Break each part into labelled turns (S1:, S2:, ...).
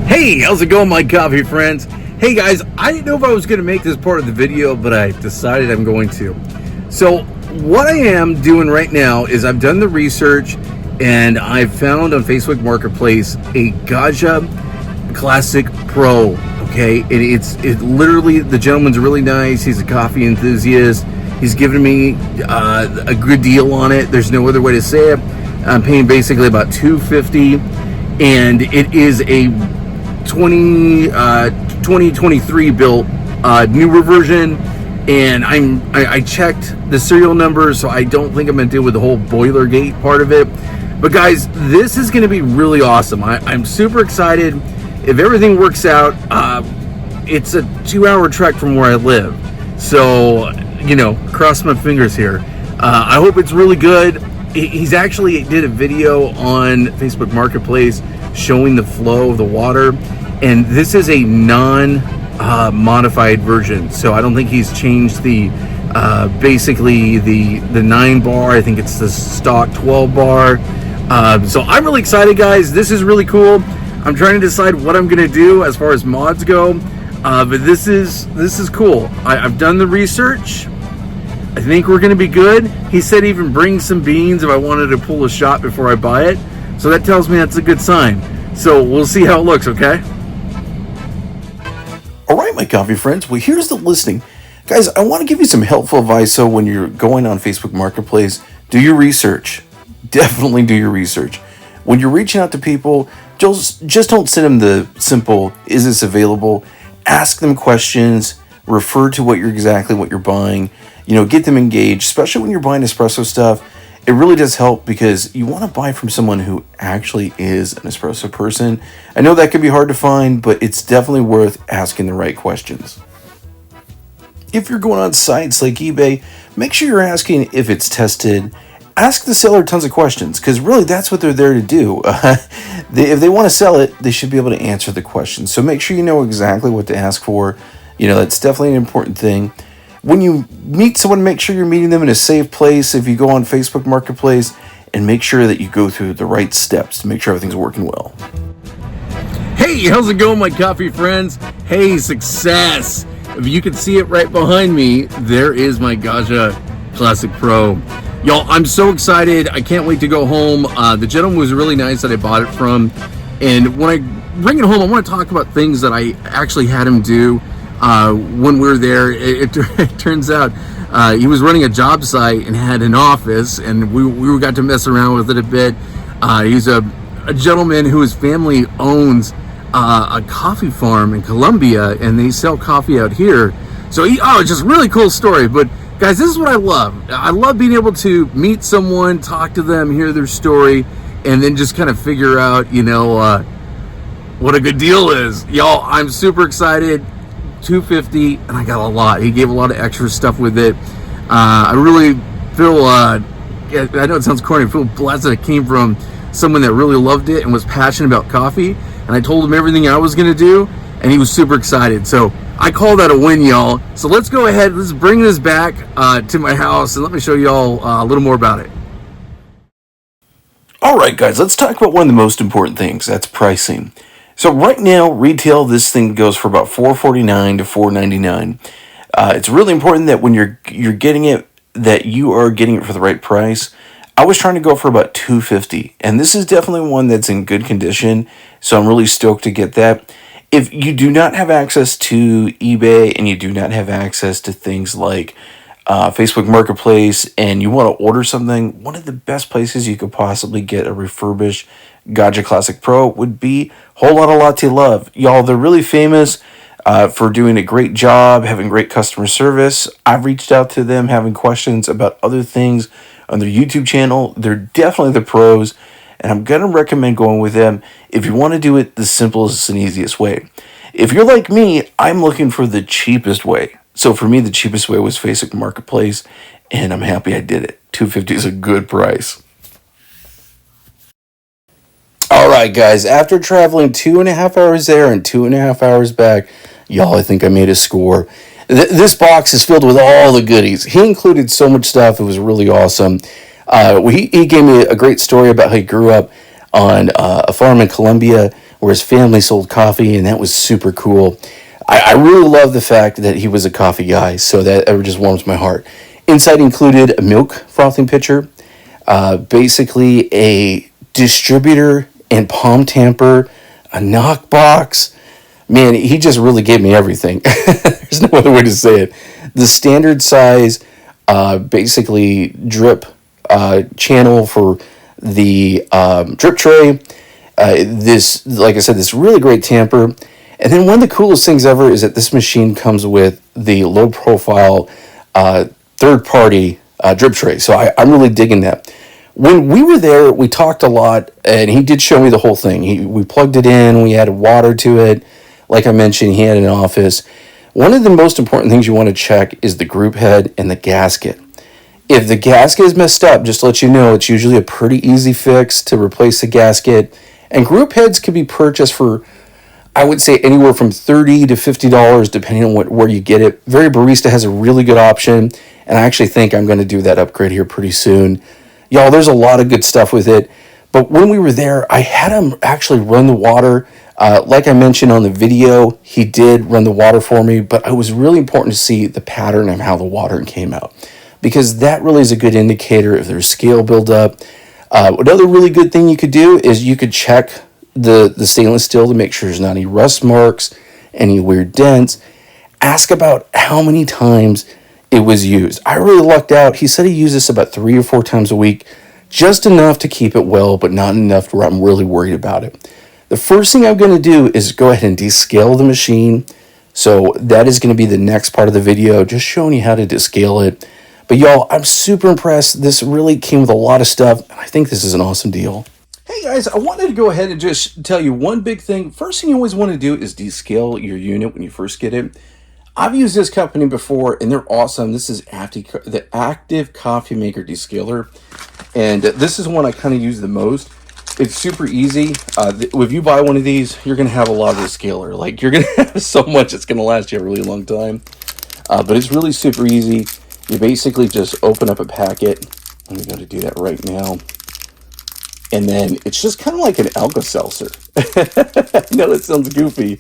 S1: Hey, how's it going, my coffee friends? Hey guys, I didn't know if I was going to make this part of the video, but I decided I'm going to. So what I am doing right now is I've done the research and I've found on Facebook Marketplace a Gaggia Classic Pro. Okay, it's literally, the gentleman's really nice. He's a coffee enthusiast. He's given me a good deal on it. There's no other way to say it. I'm paying basically about $250, and it is a 2023 built newer version, and I checked the serial number, so I don't think I'm gonna deal with the whole boiler gate part of it. But guys, this is gonna be really awesome. I'm super excited. If everything works out, it's a 2-hour trek from where I live, so cross my fingers here. I hope it's really good. He's actually did a video on Facebook Marketplace showing the flow of the water, and this is a non-modified version, so I don't think he's changed the basically the 9 bar. I think it's the stock 12 bar. So I'm really excited, guys. This is really cool. I'm trying to decide what I'm gonna do as far as mods go, but this is cool. I've done the research. I think we're gonna be good. He said even bring some beans if I wanted to pull a shot before I buy it, so that tells me that's a good sign. So we'll see how it looks, okay?
S2: All right, my coffee friends. Well, here's the listing. Guys, I want to give you some helpful advice. So when you're going on Facebook Marketplace, do your research. Definitely do your research. When you're reaching out to people, just don't send them the simple, is this available? Ask them questions, refer to what you're buying, get them engaged, especially when you're buying espresso stuff. It really does help because you want to buy from someone who actually is an espresso person. I know that can be hard to find, but it's definitely worth asking the right questions. If you're going on sites like eBay, make sure you're asking if it's tested. Ask the seller tons of questions, because really that's what they're there to do. If they want to sell it, they should be able to answer the questions. So make sure you know exactly what to ask for. That's definitely an important thing. When you meet someone, make sure you're meeting them in a safe place. If you go on Facebook Marketplace, and make sure that you go through the right steps to make sure everything's working well.
S1: Hey, how's it going, my coffee friends? Hey, success! If you can see it right behind me, there is my Gaggia Classic Pro. Y'all, I'm so excited. I can't wait to go home. The gentleman was really nice that I bought it from. And when I bring it home, I want to talk about things that I actually had him do when we were there. It turns out he was running a job site and had an office, and we got to mess around with it a bit. He's a gentleman whose family owns a coffee farm in Colombia, and they sell coffee out here. So it's just a really cool story. But guys, this is what I love. I love being able to meet someone, talk to them, hear their story, and then just kind of figure out, what a good deal is. Y'all, I'm super excited. $250, and I got a lot. He gave a lot of extra stuff with it. I really feel, I know it sounds corny, I feel blessed that it came from someone that really loved it and was passionate about coffee. And I told him everything I was going to do, and he was super excited. So I call that a win, y'all. So let's go ahead, let's bring this back to my house, and let me show y'all a little more about it.
S2: All right, guys, let's talk about one of the most important things. That's pricing. So right now, retail, this thing goes for about $4.49 to $4.99. It's really important that when you're getting it, that you are getting it for the right price. I was trying to go for about $2.50, and this is definitely one that's in good condition, so I'm really stoked to get that. If you do not have access to eBay and you do not have access to things like Facebook Marketplace, and you want to order something, one of the best places you could possibly get a refurbished Gaggia Classic Pro would be Whole Lotta Latte Love. Y'all, they're really famous for doing a great job, having great customer service. I've reached out to them having questions about other things on their YouTube channel. They're definitely the pros, and I'm going to recommend going with them if you want to do it the simplest and easiest way. If you're like me, I'm looking for the cheapest way. So for me, the cheapest way was Facebook Marketplace, and I'm happy I did it. $250 is a good price. All right, guys, after traveling 2.5 hours there and 2.5 hours back, y'all, I think I made a score. This box is filled with all the goodies. He included so much stuff. It was really awesome. He gave me a great story about how he grew up on a farm in Colombia where his family sold coffee, and that was super cool. I really love the fact that he was a coffee guy, so that it just warms my heart. Inside included a milk frothing pitcher, basically a distributor and palm tamper, a knock box. Man, he just really gave me everything. There's no other way to say it. The standard size, basically drip channel for the drip tray. This, like I said, this really great tamper. And then one of the coolest things ever is that this machine comes with the low profile third-party drip tray. So I'm really digging that. When we were there, we talked a lot, and he did show me the whole thing. We plugged it in, we added water to it. Like I mentioned, he had an office. One of the most important things you want to check is the group head and the gasket. If the gasket is messed up, just to let you know, it's usually a pretty easy fix to replace the gasket. And group heads can be purchased for, I would say, anywhere from $30 to $50, depending on where you get it. Very Barista has a really good option, and I actually think I'm going to do that upgrade here pretty soon. Y'all, there's a lot of good stuff with it. But when we were there, I had him actually run the water. Like I mentioned on the video, he did run the water for me, but it was really important to see the pattern of how the water came out, because that really is a good indicator if there's scale buildup. Another really good thing you could do is you could check the stainless steel to make sure there's not any rust marks, any weird dents. Ask about how many times it was used. I really lucked out. He said he used this about 3 or 4 times a week, just enough to keep it well, but not enough where I'm really worried about it. The first thing I'm going to do is go ahead and descale the machine. So that is going to be the next part of the video, just showing you how to descale it. But y'all, I'm super impressed. This really came with a lot of stuff, and I think this is an awesome deal. Hey guys, I wanted to go ahead and just tell you one big thing. First thing you always want to do is descale your unit when you first get it. I've used this company before, and they're awesome. This is the Active Coffee Maker Descaler, and this is one I kind of use the most. It's super easy. If you buy one of these, you're going to have a lot of descaler. Like, you're going to have so much, it's going to last you a really long time. But it's really super easy. You basically just open up a packet. I'm going to do that right now. And then it's just kind of like an Alka-Seltzer. I know that sounds goofy,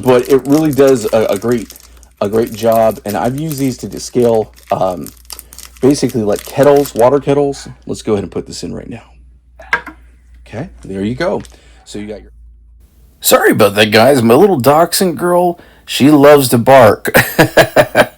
S2: but it really does a great job. And I've used these to descale basically like kettles, water kettles. Let's go ahead and put this in right now. Okay, there you go. So you got your... Sorry about that, guys. My little dachshund girl, she loves to bark.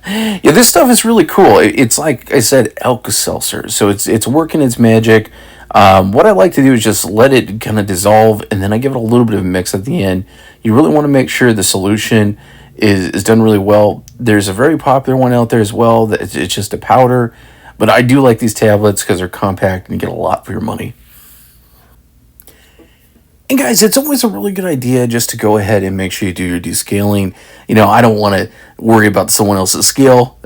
S2: Yeah, this stuff is really cool. It's like I said, Alka-Seltzer. So it's working its magic. What I like to do is just let it kind of dissolve, and then I give it a little bit of a mix at the end. You really want to make sure the solution is done really well. There's a very popular one out there as well. That it's just a powder. But I do like these tablets because they're compact and you get a lot for your money. And guys, it's always a really good idea just to go ahead and make sure you do your descaling. You know, I don't want to worry about someone else's scale.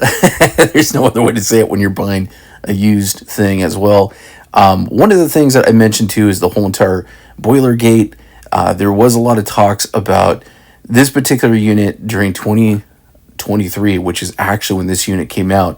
S2: There's no other way to say it when you're buying a used thing as well. One of the things that I mentioned too is the whole entire boiler gate. There was a lot of talks about this particular unit during 2023, which is actually when this unit came out,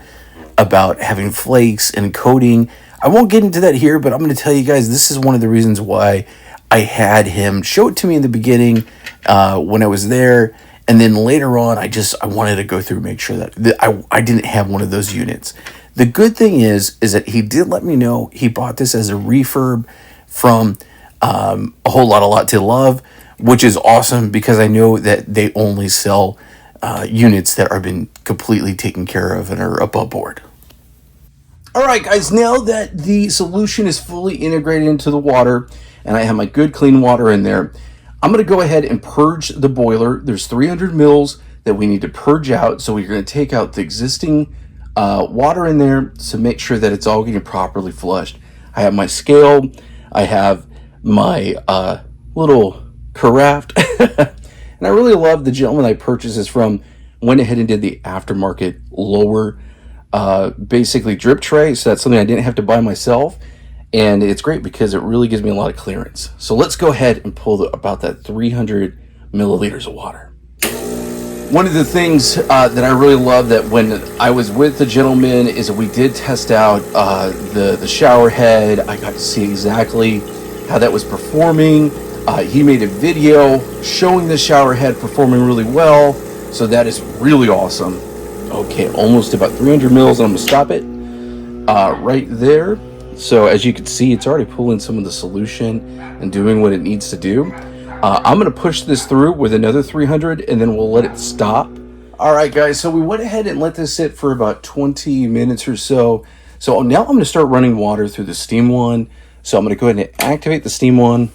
S2: about having flakes and coating. I won't get into that here, but I'm going to tell you guys, this is one of the reasons why I had him show it to me in the beginning when I was there, and then later on I wanted to go through and make sure that I didn't have one of those units. The good thing is that he did let me know he bought this as a refurb from a whole lot of Latte Love, which is awesome because I know that they only sell units that are been completely taken care of and are above board. All right, guys, now that the solution is fully integrated into the water and I have my good clean water in there, I'm going to go ahead and purge the boiler. There's 300 mils that we need to purge out. So we're going to take out the existing water in there to make sure that it's all getting properly flushed. I have my scale. I have my little carafe. And I really love the gentleman I purchased this from. Went ahead and did the aftermarket lower basically drip tray. So that's something I didn't have to buy myself. And it's great because it really gives me a lot of clearance. So let's go ahead and pull about that 300 milliliters of water. One of the things that I really love that when I was with the gentleman is that we did test out the shower head. I got to see exactly how that was performing.
S1: He made a video showing the shower head performing really well, so that is really awesome. Okay, almost about 300 mils, and I'm gonna stop it right there. So as you can see, it's already pulling some of the solution and doing what it needs to do. I'm gonna push this through with another 300, and then we'll let it stop. All right, guys, so we went ahead and let this sit for about 20 minutes or so. So now I'm gonna start running water through the steam one. So I'm gonna go ahead and activate the steam one,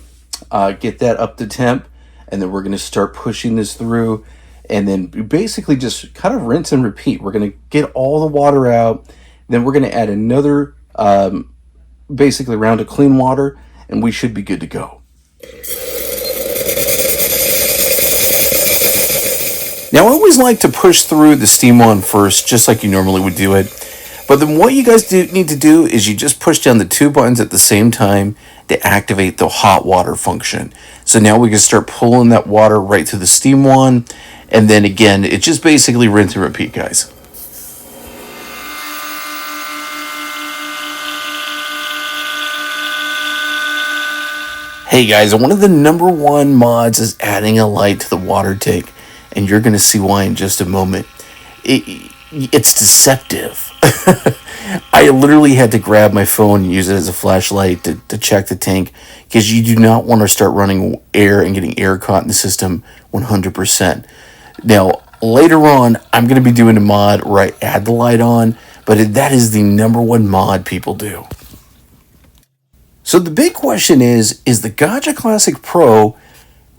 S1: get that up to temp, and then we're gonna start pushing this through, and then basically just kind of rinse and repeat. We're gonna get all the water out, then we're gonna add another basically round of clean water, and we should be good to go. Now, I always like to push through the steam one first, just like you normally would do it. But then what you guys need to do is you just push down the two buttons at the same time to activate the hot water function. So now we can start pulling that water right through the steam one. And then again, it's just basically rinse and repeat, guys. Hey guys, one of the number one mods is adding a light to the water tank, and you're going to see why in just a moment. It's deceptive. I literally had to grab my phone and use it as a flashlight to check the tank, because you do not want to start running air and getting air caught in the system 100%. Now, later on, I'm going to be doing a mod where I add the light on, but that is the number one mod people do. So the big question is the Gaggia Classic Pro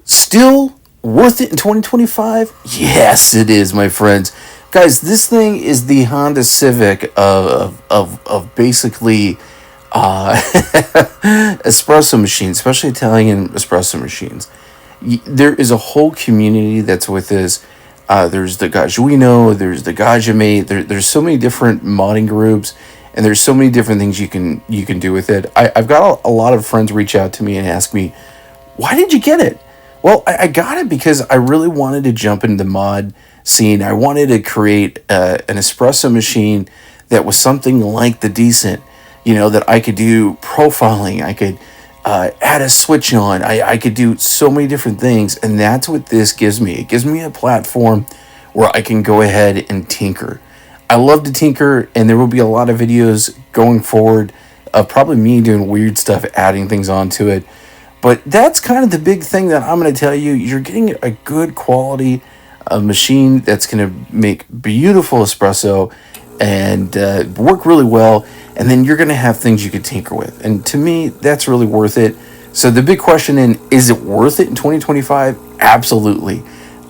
S1: still worth it in 2025? Yes, it is, my friends. Guys, this thing is the Honda Civic of basically espresso machines, especially Italian espresso machines. There is a whole community that's with this. There's the Gaggiuino, there's the GaggiMate. There's so many different modding groups, and there's so many different things you can do with it. I've got a lot of friends reach out to me and ask me, why did you get it? Well, I got it because I really wanted to jump into the mod scene. I wanted to create an espresso machine that was something like the Decent, that I could do profiling. I could add a switch on. I could do so many different things, and that's what this gives me. It gives me a platform where I can go ahead and tinker. I love to tinker, and there will be a lot of videos going forward of probably me doing weird stuff, adding things onto it. But that's kind of the big thing that I'm going to tell you. You're getting a good quality machine that's going to make beautiful espresso and work really well. And then you're going to have things you can tinker with. And to me, that's really worth it. So the big question is it worth it in 2025? Absolutely.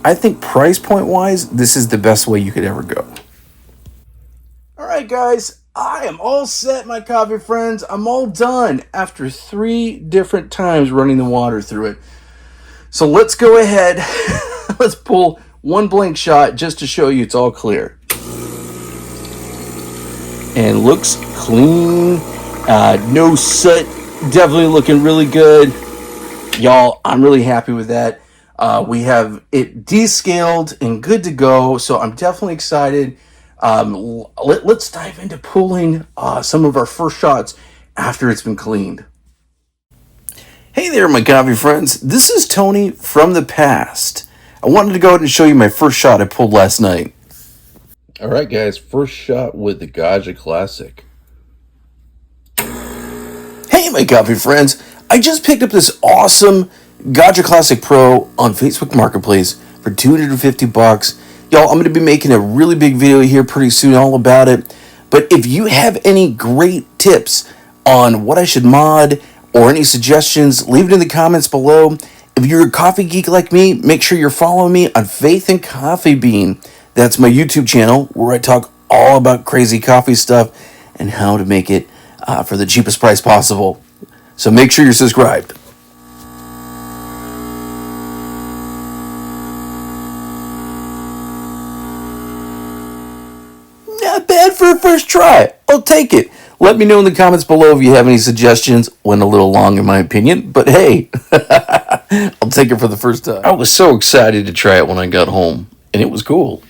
S1: I think price point wise, this is the best way you could ever go. All right, guys. I am all set, my coffee friends. I'm all done after 3 different times running the water through it. So let's go ahead. Let's pull one blank shot just to show you it's all clear. And looks clean. No soot. Definitely looking really good. Y'all, I'm really happy with that. We have it descaled and good to go. So I'm definitely excited. Let's dive into pulling some of our first shots after it's been cleaned. Hey there, my coffee friends. This is Tony from the past. I wanted to go ahead and show you my first shot I pulled last night. All right, guys, first shot with the Gaggia Classic. Hey, my coffee friends. I just picked up this awesome Gaggia Classic Pro on Facebook Marketplace for $250. Y'all, I'm going to be making a really big video here pretty soon all about it. But if you have any great tips on what I should mod or any suggestions, leave it in the comments below. If you're a coffee geek like me, make sure you're following me on Faith and Coffee Bean. That's my YouTube channel where I talk all about crazy coffee stuff and how to make it for the cheapest price possible. So make sure you're subscribed. Not bad for a first try. I'll take it. Let me know in the comments below if you have any suggestions. Went a little long in my opinion, but hey, I'll take it for the first time. I was so excited to try it when I got home, and it was cool.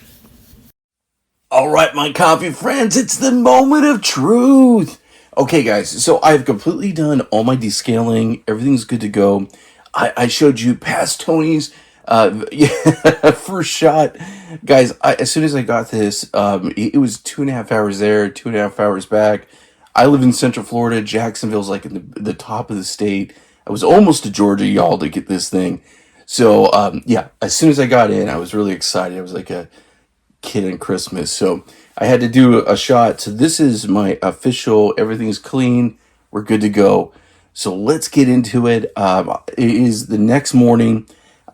S1: All right, my coffee friends, it's the moment of truth. Okay, guys, so I've completely done all my descaling. Everything's good to go.
S2: I showed you past Tony's yeah, first shot, guys. As soon as I got this, it was 2.5 hours there, 2.5 hours back. I live in Central Florida. Jacksonville's like in the top of the state. I was almost to Georgia, y'all, to get this thing. So yeah, as soon as I got in, I was really excited. I was like a kid on Christmas. So I had to do a shot. So this is my official. Everything's clean. We're good to go. So let's get into it. It is the next morning.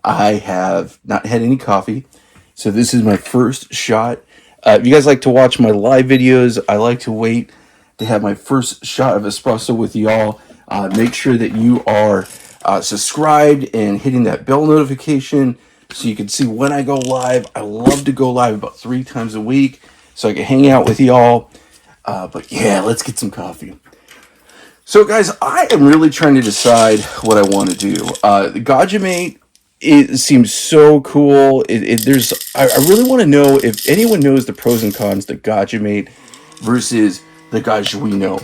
S2: I have not had any coffee. So this is my first shot. If you guys like to watch my live videos, I like to wait to have my first shot of espresso with y'all. Make sure that you are subscribed and hitting that bell notification so you can see when I go live. I love to go live about 3 times a week so I can hang out with y'all. But yeah, let's get some coffee. So guys, I am really trying to decide what I want to do. The GaggiMate, it seems so cool. I really want to know if anyone knows the pros and cons to GaggiMate versus the Gaggiuino.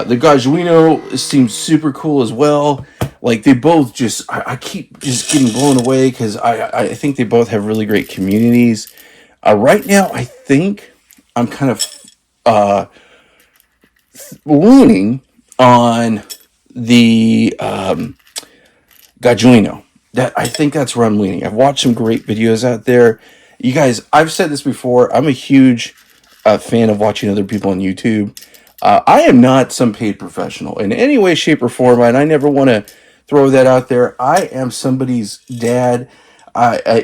S2: The Gaggiuino seems super cool as well. Like they both just, I keep just getting blown away because I think they both have really great communities. Right now, I think I'm kind of leaning on the Gaggiuino. I think that's where I'm leaning. I've watched some great videos out there. You guys, I've said this before. I'm a huge fan of watching other people on YouTube. I am not some paid professional in any way, shape, or form, and I never want to throw that out there. I am somebody's dad.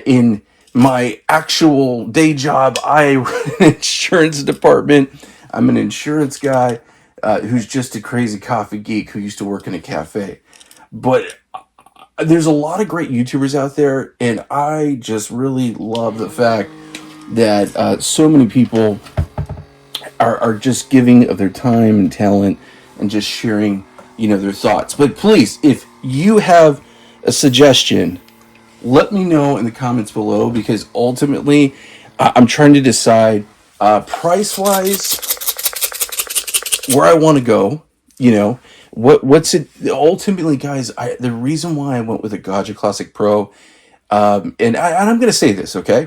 S2: In my actual day job, I run an insurance department. I'm an insurance guy who's just a crazy coffee geek who used to work in a cafe. But there's a lot of great YouTubers out there, and I just really love the fact that so many people are just giving of their time and talent and just sharing, their thoughts. But please, if you have a suggestion, let me know in the comments below, because ultimately I'm trying to decide price-wise where I want to go. What's it ultimately, guys. The reason why I went with a Gaggia Classic Pro, and I'm going to say this, okay?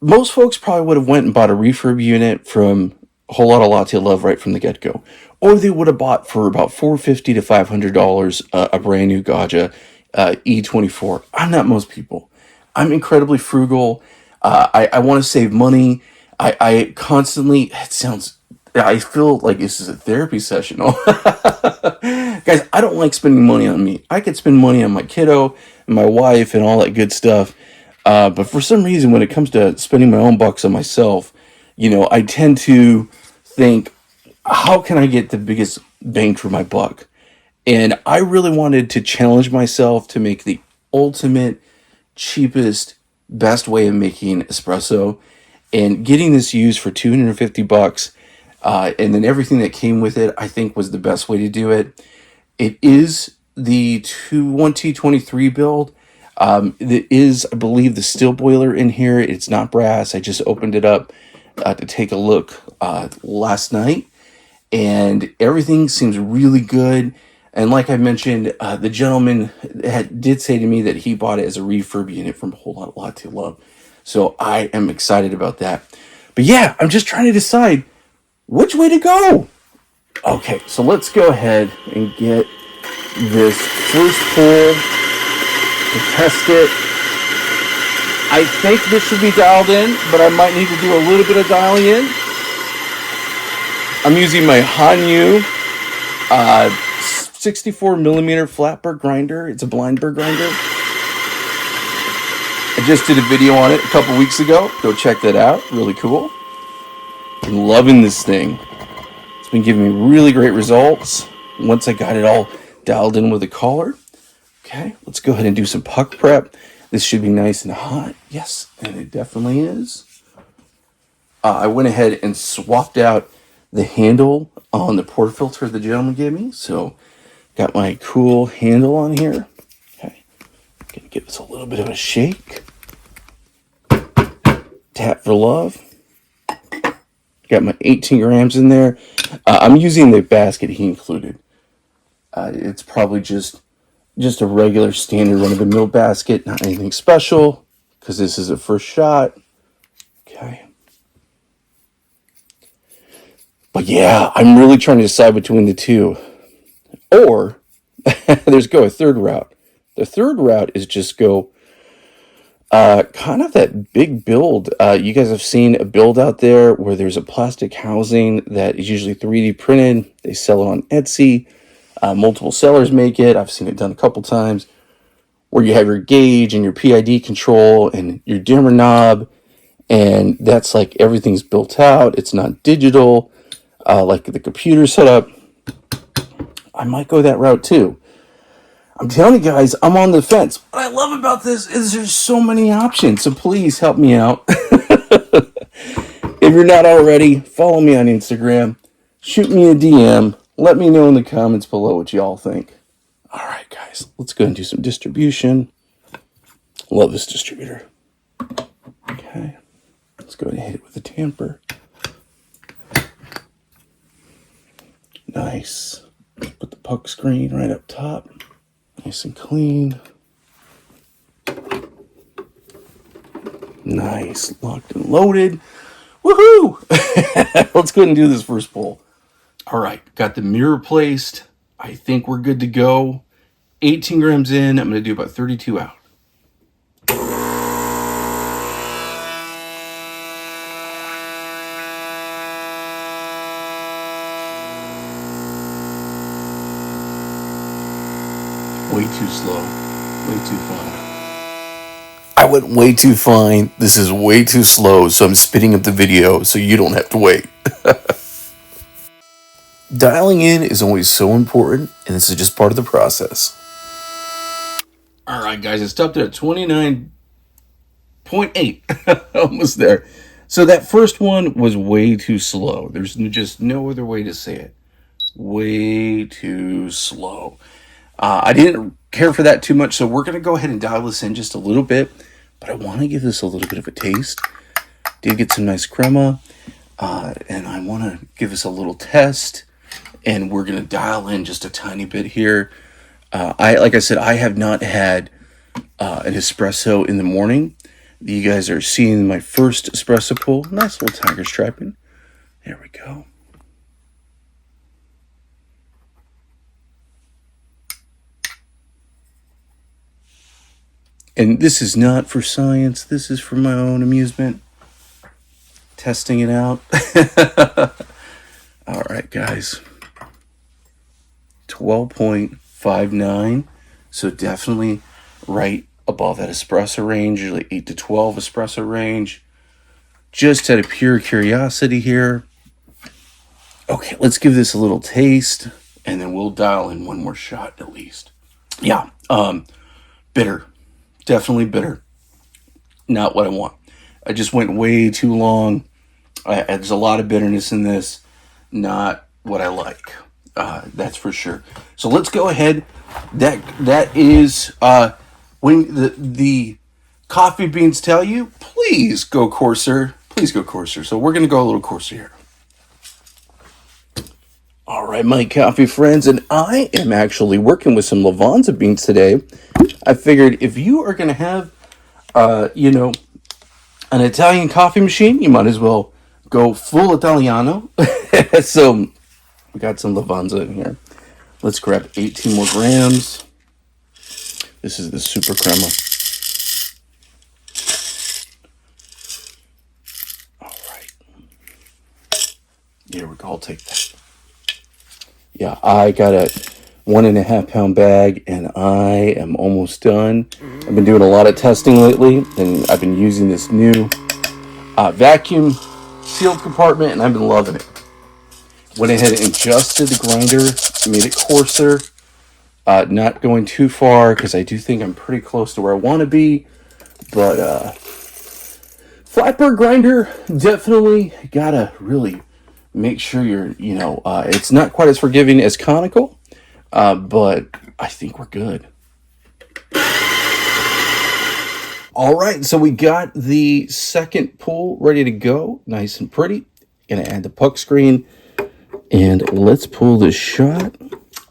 S2: Most folks probably would have went and bought a refurb unit from a Whole Lot of Latte Love right from the get-go, or they would have bought for about $450 to $500 a brand new Gaggia E24. I'm not most people. I'm incredibly frugal. I want to save money. I constantly. I feel like this is a therapy session. Guys, I don't like spending money on me. I could spend money on my kiddo and my wife and all that good stuff. But for some reason, when it comes to spending my own bucks on myself, I tend to think, how can I get the biggest bang for my buck? And I really wanted to challenge myself to make the ultimate, cheapest, best way of making espresso. And getting this used for $250, and then everything that came with it, I think was the best way to do it. It is the 1T23 build. There is, I believe, the steel boiler in here. It's not brass. I just opened it up to take a look last night, and everything seems really good. And like I mentioned, the gentleman did say to me that he bought it as a refurb unit from a Whole Lot to Love. So I am excited about that. But yeah, I'm just trying to decide which way to go. Okay, so let's go ahead and get this first pull to test it. I think this should be dialed in, but I might need to do a little bit of dialing in. I'm using my Hanyu 64 millimeter flat burr grinder. It's a blind burr grinder. I just did a video on it a couple weeks ago. Go check that out. Really cool. I'm loving this thing. It's been giving me really great results once I got it all dialed in with a collar. Okay, let's go ahead and do some puck prep. This should be nice and hot. Yes, and it definitely is. I went ahead and swapped out the handle on the portafilter the gentleman gave me. So, got my cool handle on here. Okay, gonna give this a little bit of a shake. Tap for love. Got my 18 grams in there. I'm using the basket he included. It's probably just
S1: just a regular standard run-of-the-mill basket, not anything special, because this is a first shot. Okay. But yeah, I'm really trying to decide between the two. Or, there's a third route. The third route is just go kind of that big build. You guys have seen a build out there where there's a plastic housing that is usually 3D printed. They sell it on Etsy. Multiple sellers make it. I've seen it done a couple times, where you have your gauge and your PID control and your dimmer knob, and that's like everything's built out. It's not digital, like the computer setup. I might go that route too. I'm telling you guys, I'm on the fence. What I love about this is there's so many options. So please help me out. If you're not already, follow me on Instagram. Shoot me a DM. Let me know in the comments below what y'all think. All right, guys, let's go and do some distribution. Love this distributor. Okay, let's go ahead and hit it with a tamper. Nice. Put the puck screen right up top. Nice and clean. Nice. Locked and loaded. Woohoo! Let's go ahead and do this first pull. All right. Got the mirror placed. I think we're good to go. 18 grams in. I'm going to do about 32 out. Way too slow. Way too fine. I went way too fine. This is way too slow, so I'm speeding up the video so you don't have to wait. Dialing in is always so important, and this is just part of the process. All right, guys, it stopped at 29.8. Almost there. So that first one was way too slow. There's just no other way to say it. Way too slow. I didn't care for that too much, so we're going to go ahead and dial this in just a little bit, but I want to give this a little bit of a taste. Did get some nice crema, and I want to give this a little test, and we're going to dial in just a tiny bit here. Like I said, I have not had an espresso in the morning. You guys are seeing my first espresso pull. Nice little tiger striping. There we go. And this is not for science. This is for my own amusement. Testing it out. All right, guys. 12.59. So definitely right above that espresso range. Usually 8 to 12 espresso range. Just out of pure curiosity here. Okay, let's give this a little taste. And then we'll dial in one more shot at least. Yeah, bitter. Definitely bitter. Not what I want. I just went way too long. There's a lot of bitterness in this. Not what I like. That's for sure. So let's go ahead. That is when the coffee beans tell you, please go coarser. Please go coarser. So we're going to go a little coarser here. All right, my coffee friends, and I am actually working with some Lavanza beans today. I figured if you are going to have, an Italian coffee machine, you might as well go full Italiano. So we got some Lavanza in here. Let's grab 18 more grams. This is the super crema. All right. Here we go. I'll take that. Yeah, I got a 1.5 pound bag and I am almost done. I've been doing a lot of testing lately and I've been using this new vacuum sealed compartment and I've been loving it. Went ahead and adjusted the grinder, made it coarser, not going too far because I do think I'm pretty close to where I want to be. But flatbed grinder, definitely gotta really make sure you're, it's not quite as forgiving as conical, but I think we're good. All right, so we got the second pull ready to go, nice and pretty. Gonna add the puck screen, and let's pull this shot.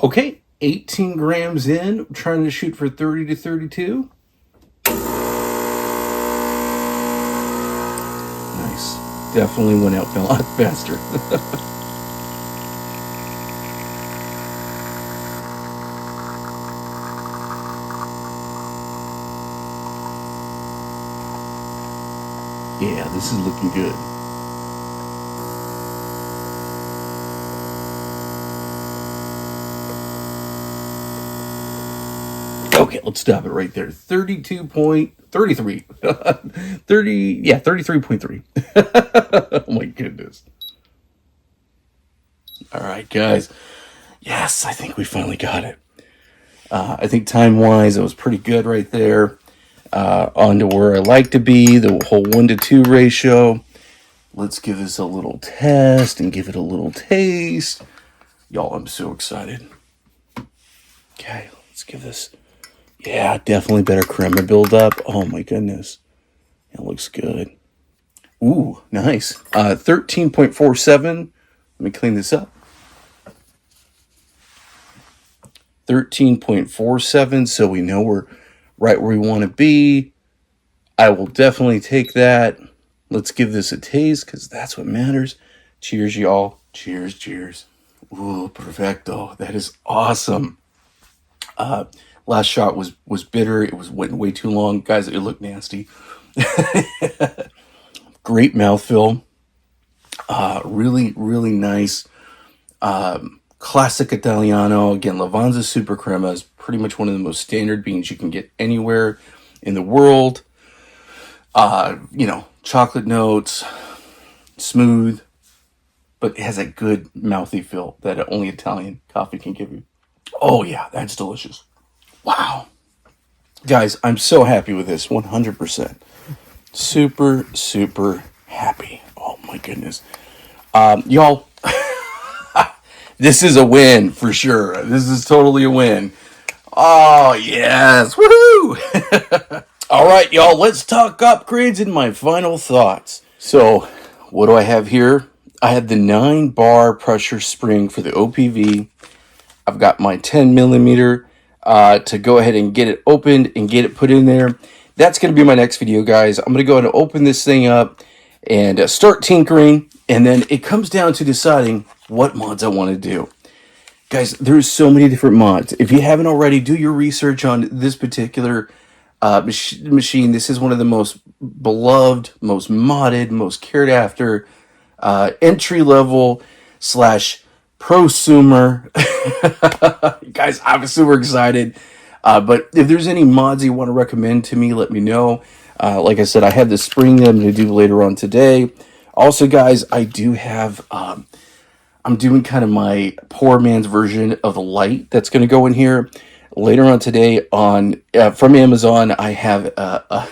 S1: Okay, 18 grams in, trying to shoot for 30 to 32. Nice. Definitely went out a lot faster. Yeah, this is looking good. Okay, let's stop it right there. 32.33. 33.3. Oh my goodness. All right, guys. Yes, I think we finally got it. I think time-wise, it was pretty good right there. On to where I like to be, the whole 1-to-2 ratio. Let's give this a little test and give it a little taste. Y'all, I'm so excited. Okay, let's give this. Yeah, definitely better crema buildup. Oh my goodness. It looks good. Ooh, nice. 13.47. Let me clean this up. 13.47, so we know we're right where we want to be. I will definitely take that. Let's give this a taste, because that's what matters. Cheers, y'all. Cheers, cheers. Ooh, perfecto. That is awesome. Last shot was bitter. It went way too long. Guys, it looked nasty. Great mouthfeel. Really, really nice. Classic Italiano. Again, Lavanza Super Crema is pretty much one of the most standard beans you can get anywhere in the world. Chocolate notes, smooth, but it has a good mouthy feel that only Italian coffee can give you. Oh yeah, that's delicious. Wow. Guys, I'm so happy with this, 100%. Super, super happy. Oh my goodness. Y'all, this is a win for sure. This is totally a win. Oh, yes. Woohoo! All right, y'all, let's talk upgrades and my final thoughts. So, what do I have here? I have the 9-bar pressure spring for the OPV. I've got my 10 millimeter to go ahead and get it opened and get it put in there. That's going to be my next video, guys. I'm going to go ahead and open this thing up and start tinkering. And then it comes down to deciding what mods I want to do. Guys, there's so many different mods. If you haven't already, do your research on this particular machine. This is one of the most beloved, most modded, most cared after entry-level / prosumer. Guys, I'm super excited. But if there's any mods you want to recommend to me, let me know. Like I said, I have the spring that I'm going to do later on today. Also, guys, I do have, I'm doing kind of my poor man's version of the light that's going to go in here. Later on today on from Amazon, I have an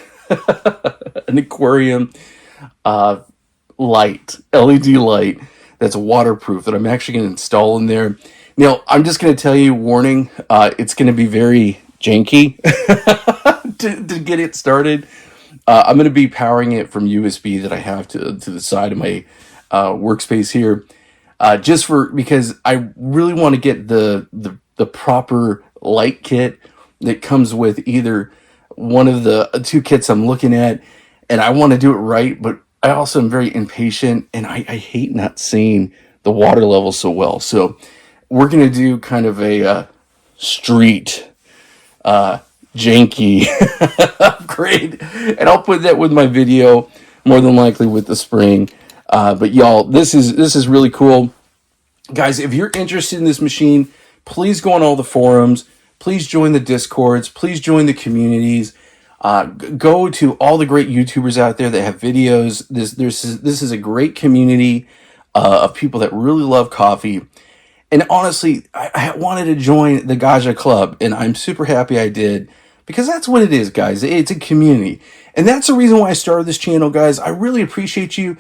S1: aquarium light, LED light, that's waterproof that I'm actually going to install in there. Now, I'm just going to tell you, warning, it's going to be very janky to get it started. I'm going to be powering it from USB that I have to the side of my workspace here, because I really want to get the proper light kit that comes with either one of the two kits I'm looking at, and I want to do it right, but I also am very impatient, and I hate not seeing the water level so well. So we're going to do kind of a street janky upgrade, and I'll put that with my video, more than likely with the spring. But y'all, this is really cool. Guys, if you're interested in this machine, please go on all the forums. Please join the Discords. Please join the communities. Go to all the great YouTubers out there that have videos. This is a great community of people that really love coffee. And honestly, I wanted to join the Gaggia Club, and I'm super happy I did, because that's what it is, guys. It's a community. And that's the reason why I started this channel, guys. I really appreciate you.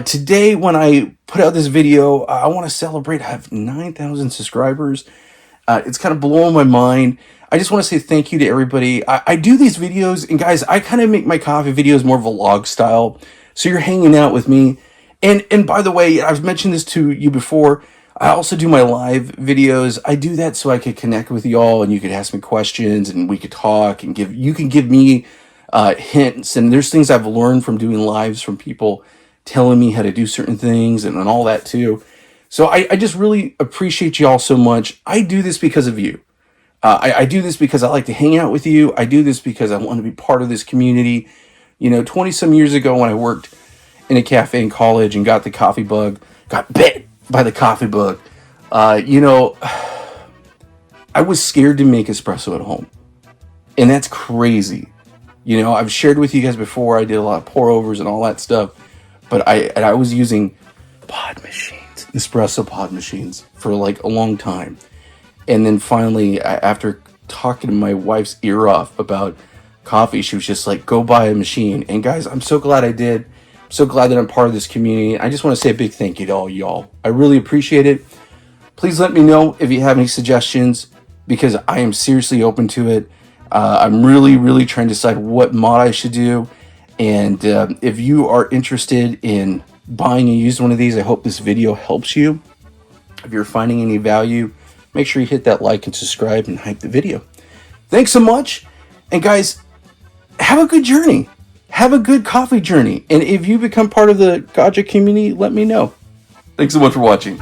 S1: Today, when I put out this video, I want to celebrate. I have 9,000 subscribers. It's kind of blowing my mind. I just want to say thank you to everybody. I do these videos, and guys, I kind of make my coffee videos more vlog style. So you're hanging out with me. And by the way, I've mentioned this to you before.
S2: I also do my live videos. I do that so I could connect with y'all and you could ask me questions and we could talk and you can give me hints. And there's things I've learned from doing lives from people telling me how to do certain things and all that too. So I just really appreciate y'all so much. I do this because of you. I do this because I like to hang out with you. I do this because I want to be part of this community. 20 some years ago when I worked in a cafe in college and got the coffee bug, got bit by the coffee bug, I was scared to make espresso at home. And that's crazy. I've shared with you guys before, I did a lot of pour overs and all that stuff, but I was using pod machines, espresso pod machines for like a long time. And then finally, after talking to my wife's ear off about coffee, she was just like, go buy a machine. And guys, I'm so glad I did. I'm so glad that I'm part of this community. I just want to say a big thank you to all y'all. I really appreciate it. Please let me know if you have any suggestions, because I am seriously open to it. I'm really trying to decide what mod I should do. And if you are interested in buying a used one of these, I hope this video helps you. If you're finding any value, make sure you hit that like and subscribe and hype the video. Thanks so much. And guys, have a good journey. Have a good coffee journey. And if you become part of the Gaggia community, let me know. Thanks so much for watching.